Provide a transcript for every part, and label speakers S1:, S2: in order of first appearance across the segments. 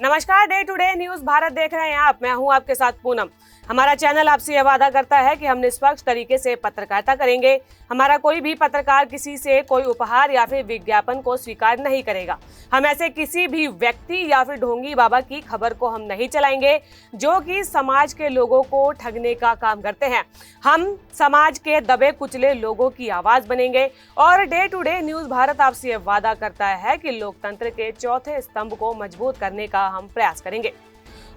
S1: नमस्कार, day to day news Bharat देख रहे हैं आप। मैं हूं आपके साथ पूनम। हमारा चैनल आपसे यह वादा करता है कि हम निष्पक्ष तरीके से पत्रकारिता करेंगे। हमारा कोई भी पत्रकार किसी से कोई उपहार या फिर विज्ञापन को स्वीकार नहीं करेगा। हम ऐसे किसी भी व्यक्ति या फिर ढोंगी बाबा की खबर को हम नहीं चलाएंगे जो कि समाज के लोगों को ठगने का काम करते हैं। हम समाज के दबे कुचले लोगों की आवाज बनेंगे और day to day news Bharat आपसे यह वादा करता है कि लोकतंत्र के चौथे स्तंभ को मजबूत करने का हम प्रयास करेंगे।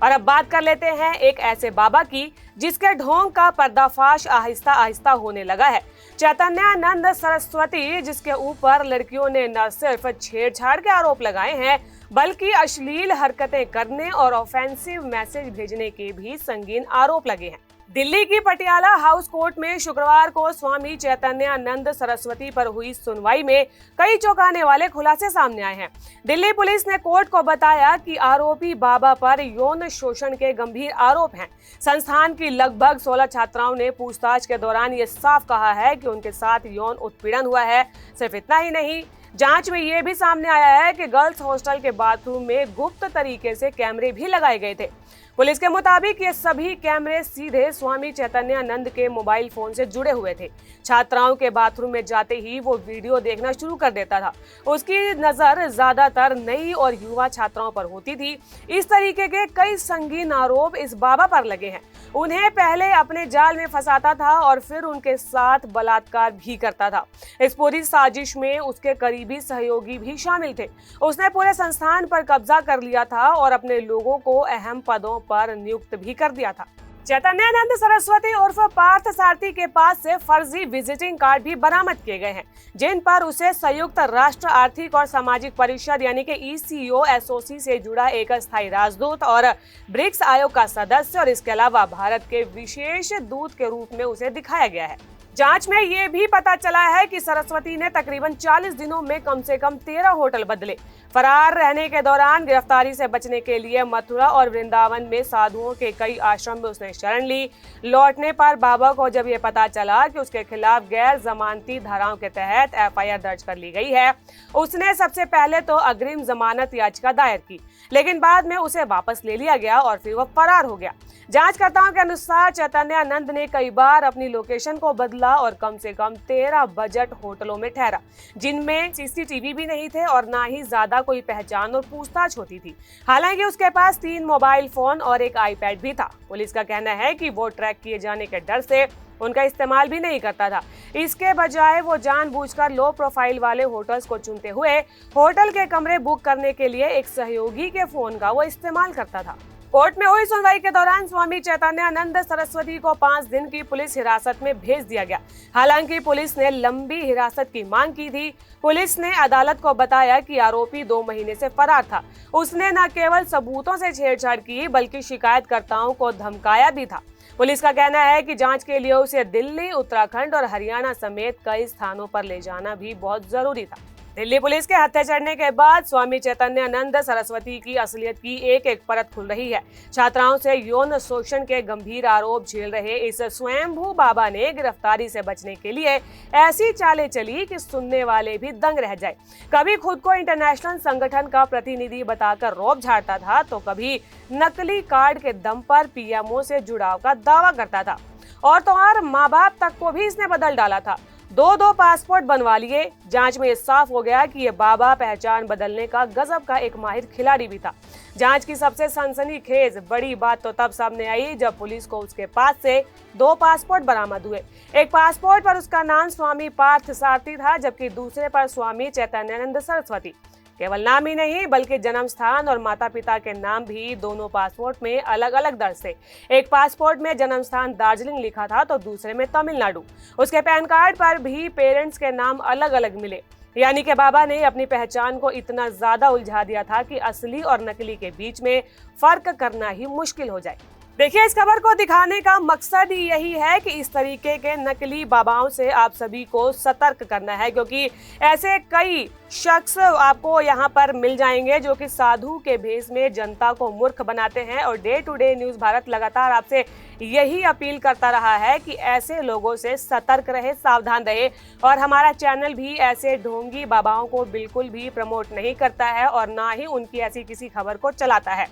S1: और अब बात कर लेते हैं एक ऐसे बाबा की जिसके ढोंग का पर्दाफाश आहिस्ता आहिस्ता होने लगा है। चैतन्यानंद सरस्वती, जिसके ऊपर लड़कियों ने न सिर्फ छेड़छाड़ के आरोप लगाए हैं बल्कि अश्लील हरकतें करने और ऑफेंसिव मैसेज भेजने के भी संगीन आरोप लगे हैं। दिल्ली की पटियाला हाउस कोर्ट में शुक्रवार को स्वामी चैतन्यानंद सरस्वती पर हुई सुनवाई में कई चौंकाने वाले खुलासे सामने आए हैं। दिल्ली पुलिस ने कोर्ट को बताया कि आरोपी बाबा पर यौन शोषण के गंभीर आरोप हैं। संस्थान की लगभग 16 छात्राओं ने पूछताछ के दौरान ये साफ कहा है कि उनके साथ यौन उत्पीड़न हुआ है। सिर्फ इतना ही नहीं, जांच में ये भी सामने आया है कि गर्ल्स हॉस्टल के बाथरूम में गुप्त तरीके से कैमरे भी लगाए गए थे। पुलिस के मुताबिक ये सभी कैमरे सीधे स्वामी चैतन्यानंद के मोबाइल फोन से जुड़े हुए थे। छात्राओं के बाथरूम में जाते ही वो वीडियो देखना शुरू कर देता था। उसकी नजर ज्यादातर नई और युवा छात्राओं पर होती थी। इस तरीके के कई संगीन आरोप इस बाबा पर लगे हैं। उन्हें पहले अपने जाल में फंसाता था और फिर उनके साथ बलात्कार भी करता था। इस पूरी साजिश में उसके करीबी सहयोगी भी शामिल थे। उसने पूरे संस्थान पर कब्जा कर लिया था और अपने लोगों को अहम पदों पर नियुक्त भी कर दिया था। चैतन्यानंद सरस्वती उर्फ पार्थ सारथी के पास से फर्जी विजिटिंग कार्ड भी बरामद किए गए हैं, जिन पर उसे संयुक्त राष्ट्र आर्थिक और सामाजिक परिषद यानी कि ECO एसओसी से जुड़ा एक अस्थायी राजदूत और ब्रिक्स आयोग का सदस्य और इसके अलावा भारत के विशेष दूत के रूप में उसे दिखाया गया है। जांच में ये भी पता चला है कि सरस्वती ने तकरीबन 40 दिनों में कम से कम 13 होटल बदले। फरार रहने के दौरान गिरफ्तारी से बचने के लिए मथुरा और वृंदावन में साधुओं के कई आश्रम में उसने शरण ली। लौटने पर बाबा को जब ये पता चला कि उसके खिलाफ गैर जमानती धाराओं के तहत FIR दर्ज कर ली गई है, उसने सबसे पहले तो अग्रिम जमानत याचिका दायर की, लेकिन बाद में उसे वापस ले लिया गया और फिर वह फरार हो गया। जांचकर्ताओं के अनुसार चैतन्यानंद ने कई बार अपनी लोकेशन को बदला और कम से कम 13 बजट होटलों में ठहरा, जिनमें CCTV भी नहीं थे और ना ही ज्यादा कोई पहचान और पूछताछ होती थी। हालांकि उसके पास 3 मोबाइल फोन और एक iPad भी था। पुलिस का कहना है कि वो ट्रैक किए जाने के डर से उनका इस्तेमाल भी नहीं करता था। इसके बजाय वो जानबूझकर लो प्रोफाइल वाले होटल्स को चुनते हुए होटल के कमरे बुक करने के लिए एक सहयोगी के फोन का वो इस्तेमाल करता था। कोर्ट में हुई सुनवाई के दौरान स्वामी चैतन्यानंद सरस्वती को 5 दिन की पुलिस हिरासत में भेज दिया गया। हालांकि पुलिस ने लंबी हिरासत की मांग की थी। पुलिस ने अदालत को बताया कि आरोपी 2 महीने से फरार था। उसने न केवल सबूतों से छेड़छाड़ की बल्कि शिकायतकर्ताओं को धमकाया भी था। पुलिस का कहना है कि जांच के लिए उसे दिल्ली, उत्तराखंड और हरियाणा समेत कई स्थानों पर ले जाना भी बहुत जरूरी था। दिल्ली पुलिस के हत्थे चढ़ने के बाद स्वामी चैतन्यानंद सरस्वती की असलियत की एक एक परत खुल रही है। छात्राओं से यौन शोषण के गंभीर आरोप झेल रहे इस स्वयंभू बाबा ने गिरफ्तारी से बचने के लिए ऐसी चालें चली कि सुनने वाले भी दंग रह जाए। कभी खुद को इंटरनेशनल संगठन का प्रतिनिधि बताकर रौब झाड़ता था, तो कभी नकली कार्ड के दम पर PMO से जुड़ाव का दावा करता था, और तो और माँ बाप तक को भी इसने बदल डाला था। 2 पासपोर्ट बनवा लिए। जांच में ये साफ हो गया कि ये बाबा पहचान बदलने का गजब का एक माहिर खिलाड़ी भी था। जांच की सबसे सनसनीखेज बड़ी बात तो तब सामने आई जब पुलिस को उसके पास से 2 पासपोर्ट बरामद हुए। एक पासपोर्ट पर उसका नाम स्वामी पार्थ सारथी था, जबकि दूसरे पर स्वामी चैतन्यानंद सरस्वती। केवल नाम ही नहीं बल्कि जन्म स्थान और माता पिता के नाम भी दोनों पासपोर्ट में अलग अलग दर्ज थे। एक पासपोर्ट में जन्म स्थान दार्जिलिंग लिखा था तो दूसरे में तमिलनाडु। उसके पैन कार्ड पर भी पेरेंट्स के नाम अलग अलग मिले। यानी कि बाबा ने अपनी पहचान को इतना ज्यादा उलझा दिया था कि असली और नकली के बीच में फर्क करना ही मुश्किल हो जाए। देखिए, इस खबर को दिखाने का मकसद ही यही है कि इस तरीके के नकली बाबाओं से आप सभी को सतर्क करना है, क्योंकि ऐसे कई शख्स आपको यहाँ पर मिल जाएंगे जो कि साधु के भेष में जनता को मूर्ख बनाते हैं। और day to day news Bharat लगातार आपसे यही अपील करता रहा है कि ऐसे लोगों से सतर्क रहे, सावधान रहे। और हमारा चैनल भी ऐसे ढोंगी बाबाओं को बिल्कुल भी प्रमोट नहीं करता है और ना ही उनकी ऐसी किसी खबर को चलाता है।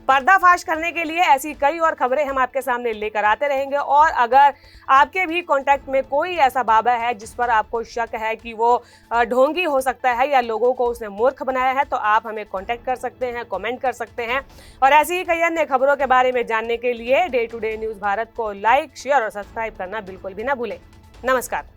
S1: पर्दाफाश करने के लिए ऐसी कई और खबरें हम आपके सामने लेकर आते रहेंगे। और अगर आपके भी कांटेक्ट में कोई ऐसा बाबा है जिस पर आपको शक है कि वो ढोंगी हो सकता है या लोगों को उसने मूर्ख बनाया है, तो आप हमें कांटेक्ट कर सकते हैं, कमेंट कर सकते हैं। और ऐसी ही कई अन्य खबरों के बारे में जानने के लिए day to day news Bharat को लाइक, शेयर और सब्सक्राइब करना बिल्कुल भी ना भूलें। नमस्कार।